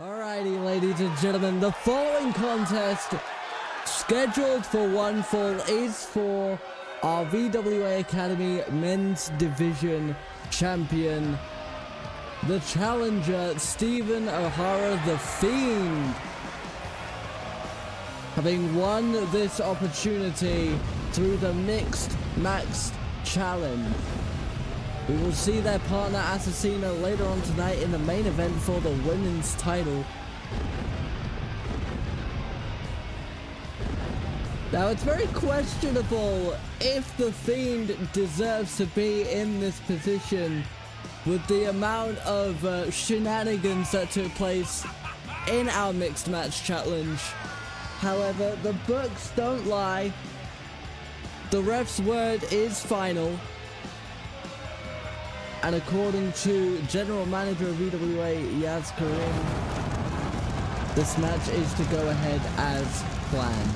Alrighty, ladies and gentlemen, the following contest scheduled for one fall is for our VWA Academy Men's Division Champion, the challenger Stephen O'Hara, the Fiend, having won this opportunity through the Mixed Max Challenge. We will see their partner Assassino later on tonight in the main event for the women's title. Now, it's very questionable if the Fiend deserves to be in this position with the amount of shenanigans that took place in our mixed match challenge. However, the books don't lie. The ref's word is final. And according to General Manager of VWA, Yaz Karim, this match is to go ahead as planned.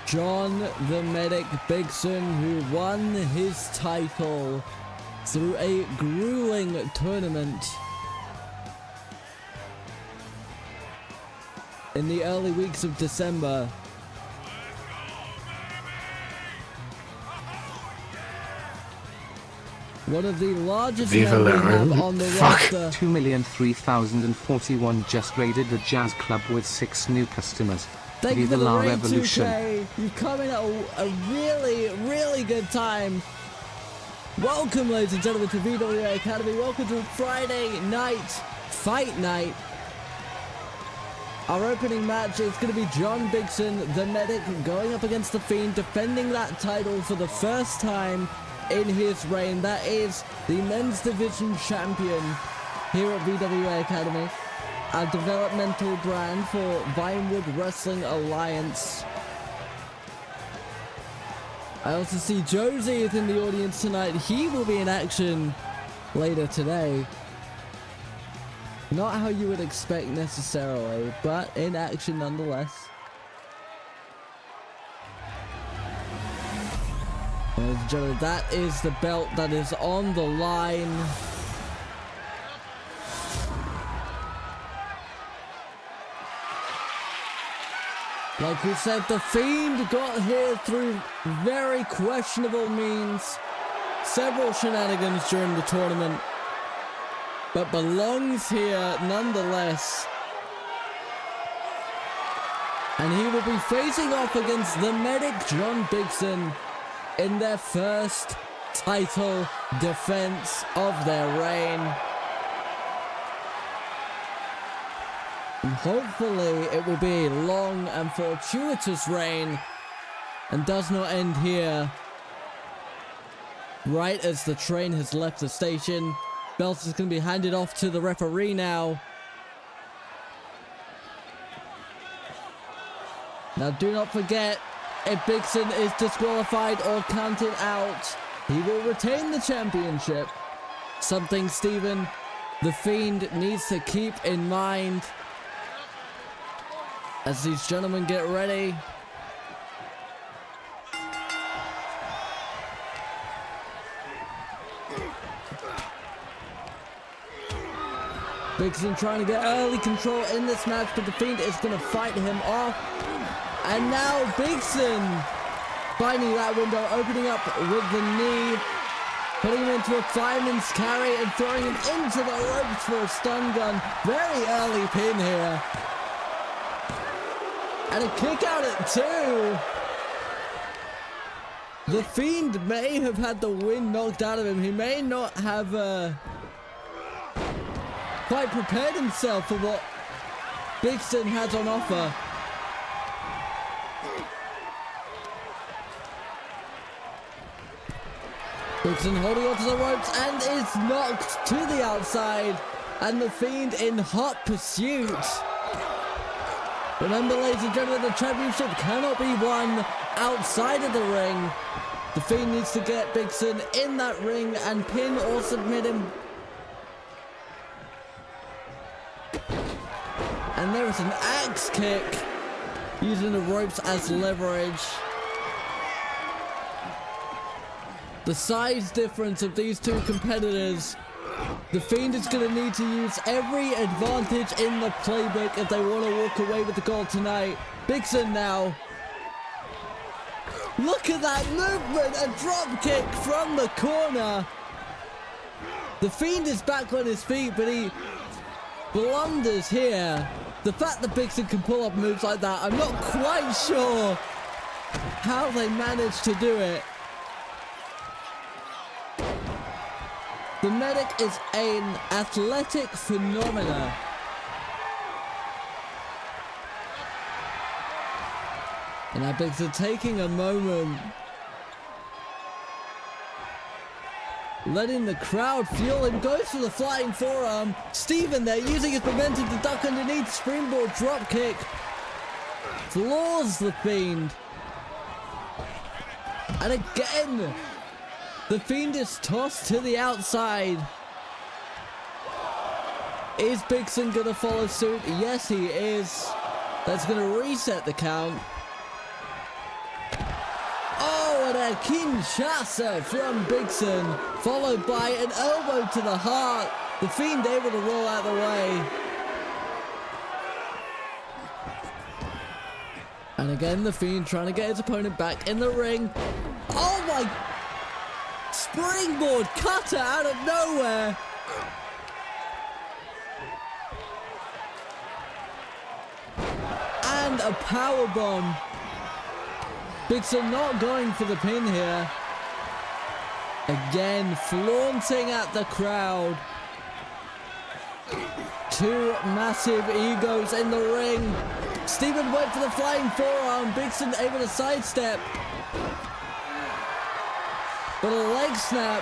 John the Medic Bigson, who won his title through a grueling tournament in the early weeks of December. One of the largest men we have on the roster. 2,003,041 just raided the jazz club with 6 new customers. Thank you for the raid, Revolution. 2K. You come in at a really good time. Welcome, ladies and gentlemen, to VWA Academy. Welcome to Friday night fight night. Our opening match is going to be John Bigson, the Medic, going up against the Fiend, defending that title for the first time in his reign. That is the Men's Division Champion here at VWA Academy, a developmental brand for Vinewood Wrestling Alliance. I also see Josie is in the audience tonight. He will be in action later today. Not how you would expect necessarily, but in action nonetheless. Ladies and gentlemen, that is the belt that is on the line. Like we said, the Fiend got here through very questionable means. Several shenanigans during the tournament, but belongs here nonetheless. And he will be facing off against the Medic John Bigson in their first title defense of their reign. And hopefully it will be a long and fortuitous reign and does not end here. Right as the train has left the station, belt is going to be handed off to the referee now. Now do not forget, if Bigson is disqualified or counted out, he will retain the championship. Something Stephen, the Fiend, needs to keep in mind as these gentlemen get ready. Bigson trying to get early control in this match, but the Fiend is going to fight him off. And now Bigson finding that window, opening up with the knee, putting him into a fireman's carry and throwing him into the ropes for a stun gun. Very early pin here. And a kick out at 2. The Fiend may have had the wind knocked out of him. He may not have quite prepared himself for what Bigson has on offer. Bigson holding onto the ropes and is knocked to the outside. And the Fiend in hot pursuit. Remember, ladies and gentlemen, the championship cannot be won outside of the ring. The Fiend needs to get Bigson in that ring and pin or submit him. And there is an axe kick, using the ropes as leverage. The size difference of these two competitors. The Fiend is going to need to use every advantage in the playbook if they want to walk away with the gold tonight. Bigson now. Look at that movement, a drop kick from the corner. The Fiend is back on his feet, but he blunders here. The fact that Bigson can pull up moves like that, I'm not quite sure how they managed to do it. The Medic is an athletic phenomenon. And now Bigson taking a moment, letting the crowd fuel him, goes for the flying forearm. Steven there using his momentum to duck underneath, springboard drop kick. Floors the Fiend. And again, the Fiend is tossed to the outside. Is Bigson going to follow suit? Yes, he is. That's going to reset the count. Oh, and a Kinshasa from Bigson, followed by an elbow to the heart. The Fiend able to roll out the way. And again, the Fiend trying to get his opponent back in the ring. Oh my... Springboard cutter out of nowhere. And a powerbomb. Bigson not going for the pin here. Again, flaunting at the crowd. Two massive egos in the ring. Steven went for the flying forearm. Bigson able to sidestep. But a leg snap.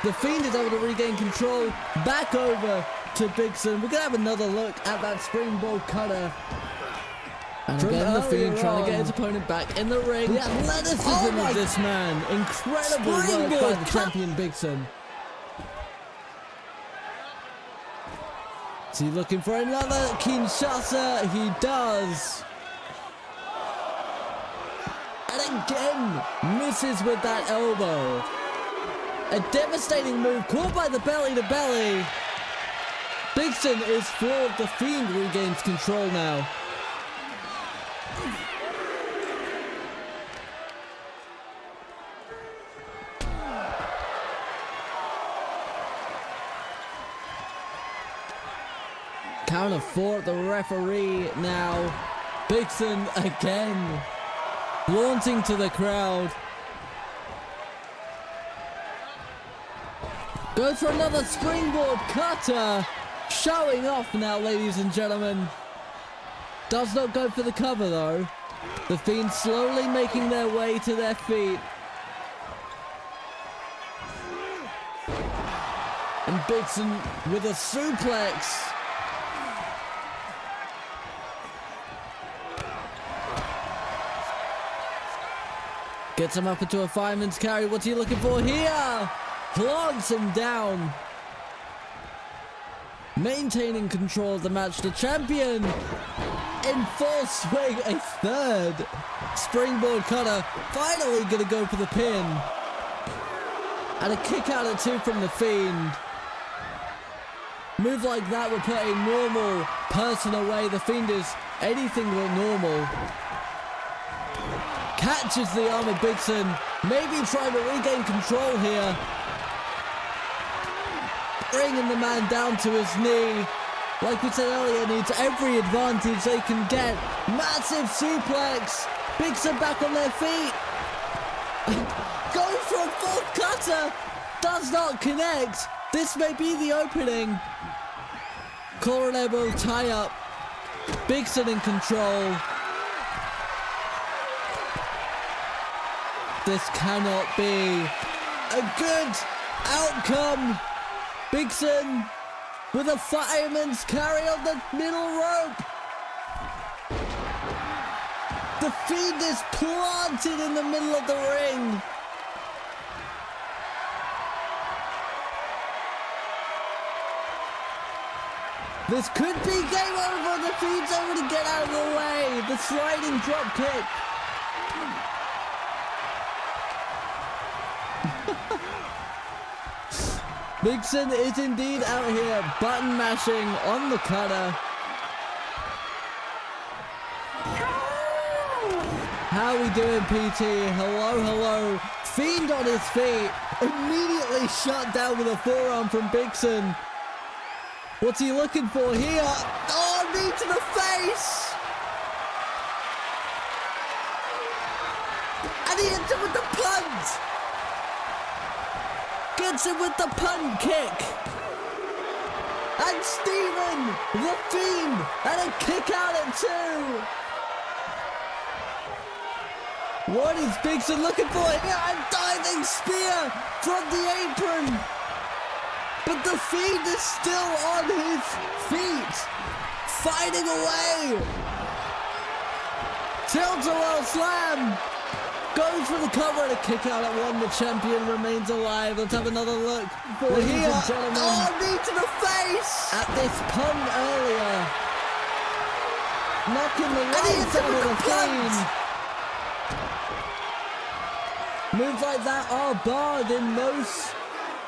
The Fiend is able to regain control. Back over to Bigson. We're going to have another look at that springboard cutter. And again, the Fiend trying to get his opponent back in the ring. The athleticism of this man. Incredible work by the champion Bigson. Is he looking for another Kinshasa? He does. And again, misses with that elbow. A devastating move, caught by the belly to belly. Bigson is floored. The Fiend regains control now. Count of 4 at the referee now. Bigson again. Flaunting to the crowd. Goes for another springboard cutter. Showing off now, ladies and gentlemen. Does not go for the cover though. The Fiend slowly making their way to their feet. And Bigson with a suplex. Gets him up into a fireman's carry. What's he looking for here? Clogs him down. Maintaining control of the match. The champion in full swing. A third springboard cutter. Finally going to go for the pin. And a kick out at 2 from the Fiend. Move like that will put a normal person away. The Fiend is anything but normal. Catches the arm of Bigson. Maybe trying to regain control here. Bringing the man down to his knee. Like we said earlier, needs every advantage they can get. Massive suplex. Bigson back on their feet. Going for a fourth cutter. Does not connect. This may be the opening. Collar and elbow tie up. Bigson in control. This cannot be A good outcome. Bigson with a fireman's carry on the middle rope. The Fiend is planted in the middle of the ring. This could be game over. The Fiend's able to get out of the way. The sliding drop kick. Bigson is indeed out here button mashing on the cutter. How we doing, PT? Hello, hello. Fiend on his feet. Immediately shut down with a forearm from Bigson. What's he looking for here? Oh, knee to the face! And he hits him with the punt! Gets him with the punt kick! And Steven, the Fiend, and a kick out at 2! What is Bigson looking for here? A diving spear from the apron! But the Fiend is still on his feet, fighting away. Tilt-a-whirl slam. Goes for the cover and a kick out at 1. The champion remains alive. Let's have another look for here. Oh, knee to the face. At this punt earlier. Knocking the lights out of the Fiend. Moves like that are barred in most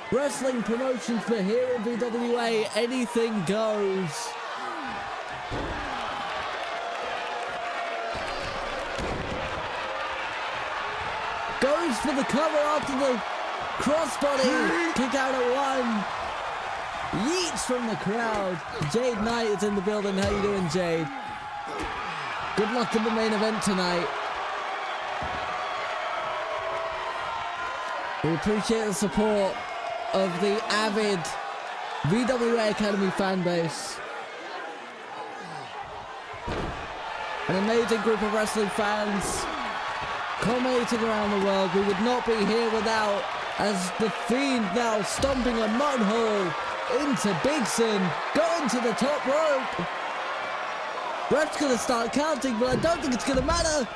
wrestling promotions, but here in VWA, anything goes. Goes for the cover after the crossbody. Kick out at 1. Yeets from the crowd. Jade Knight is in the building. How you doing, Jade? Good luck in the main event tonight. We appreciate the support of the avid VWA Academy fan base. An amazing group of wrestling fans culminating around the world. We would not be here without, as the Fiend now stomping a mud hole into Bigson, going to the top rope. Ref's gonna start counting, but I don't think it's gonna matter.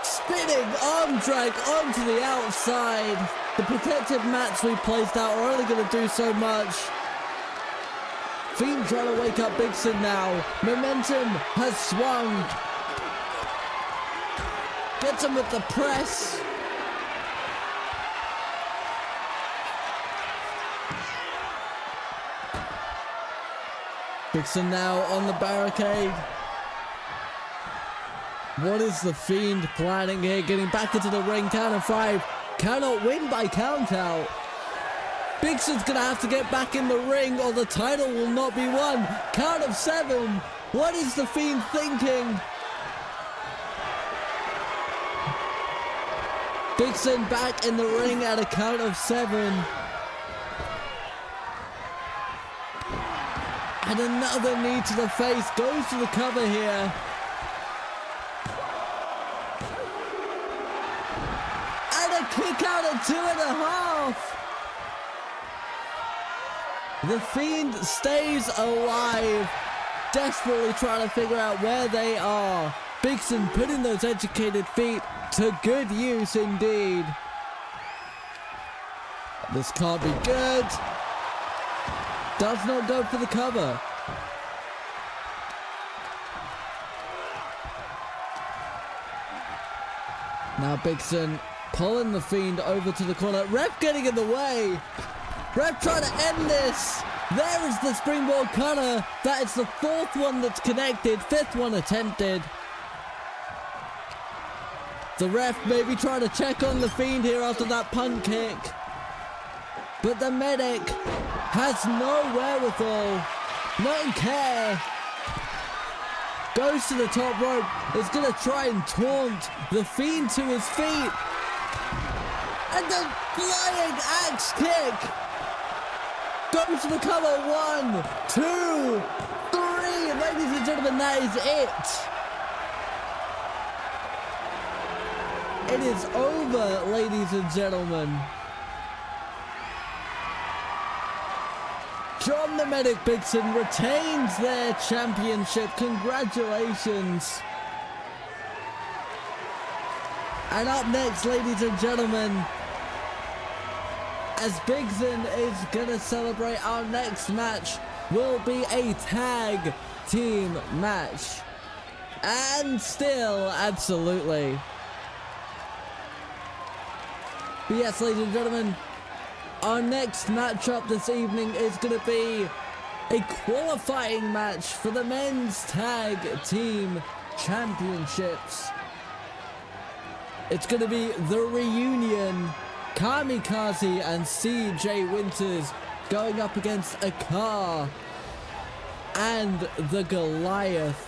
Spinning arm drag onto the outside. The protective mats we placed out are only going to do so much. Fiend trying to wake up Bigson now. Momentum has swung. Gets him with the press. Bigson now on the barricade. What is the Fiend planning here? Getting back into the ring, count of 5. Cannot win by count out. Bigson's gonna have to get back in the ring or the title will not be won. Count of 7. What is the Fiend thinking? Bigson back in the ring at a count of 7. And another knee to the face. Goes to the cover here. Kick out at 2.5. The Fiend stays alive, desperately trying to figure out where they are. Bigson putting those educated feet to good use indeed. This can't be good. Does not go for the cover. Now Bigson pulling the Fiend over to the corner. Ref getting in the way. Ref trying to end this. There is the springboard cutter. That is the 4th one that's connected. 5th one attempted. The ref maybe trying to check on the Fiend here after that punt kick. But the medic has no wherewithal. No care. Goes to the top rope. Is going to try and taunt the Fiend to his feet. And the flying axe kick. Goes to the cover. 1, 2, 3. Ladies and gentlemen, that is it. It is over, ladies and gentlemen. John the Medic Bigson retains their championship. Congratulations. And up next, ladies and gentlemen, as Bigson is gonna celebrate, our next match will be a tag team match. And still, absolutely. But yes, ladies and gentlemen, our next matchup this evening is gonna be a qualifying match for the men's tag team championships. It's gonna be the reunion. Kamikaze and CJ Winters going up against Akar and the Goliath.